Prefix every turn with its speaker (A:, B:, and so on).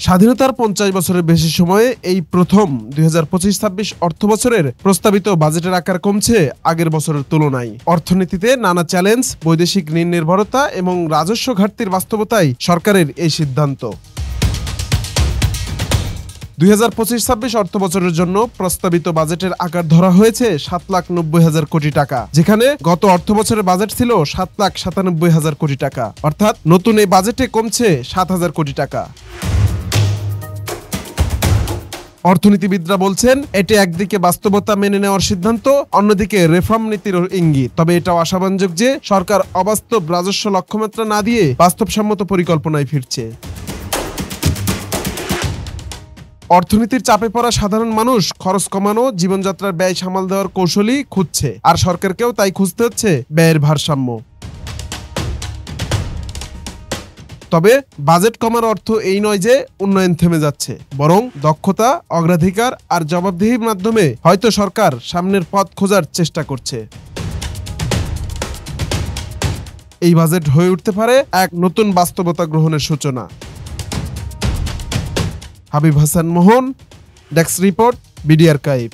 A: স্বাধীনতার ৫০ বছরের বেশি সময়ে এই প্রথম ২০২৫-২৬ অর্থবছরের প্রস্তাবিত বাজেটের আকার কমছে আগের বছরের তুলনায়। অর্থনীতিতে নানা চ্যালেঞ্জ, বৈদেশিক ঋণ নির্ভরতা এবং রাজস্ব ঘাটতির বাস্তবতায় সরকারের এই সিদ্ধান্ত। ২০২৫-২৬ অর্থবছরের জন্য প্রস্তাবিত বাজেটের আকার ধরা হয়েছে ৭,৯০,০০০ কোটি টাকা, যেখানে গত অর্থবছরের বাজেট ছিল ৭,৯৭,০০০ কোটি টাকা। অর্থাৎ নতুন এই বাজেটে কমছে ৭,০০০ কোটি টাকা। অর্থনীতিবিদরা বলছেন, এটি একদিকে বাস্তবতা মেনে নেওয়ার সিদ্ধান্ত, অন্যদিকে রিফর্ম নীতির ইঙ্গিত। তবে এটাও আশাব্যঞ্জক যে সরকার অবাস্তব রাজস্ব লক্ষ্যমাত্রা না দিয়ে বাস্তবসম্মত পরিকল্পনায় ফিরছে। অর্থনীতির চাপে পড়া সাধারণ মানুষ খরচ কমানো, জীবনযাত্রার ব্যয় সামাল দেওয়ার কৌশলই খুঁজছে, আর সরকারকেও তাই খুঁজতে হচ্ছে ব্যয়ের ভারসাম্য। তবে বাজেট কমার অর্থ এই নয় যে উন্নয়ন থেমে যাচ্ছে, বরং দক্ষতা, অগ্রাধিকার আর জবাবদিহির মাধ্যমে হয়তো সরকার সামনের পথ খোঁজার চেষ্টা করছে। এই বাজেট হয়ে উঠতে পারে এক নতুন বাস্তবতা গ্রহণের সূচনা। হাবিব হাসান মোহন, ডেস্ক রিপোর্ট, বিডি আর্কাইভ।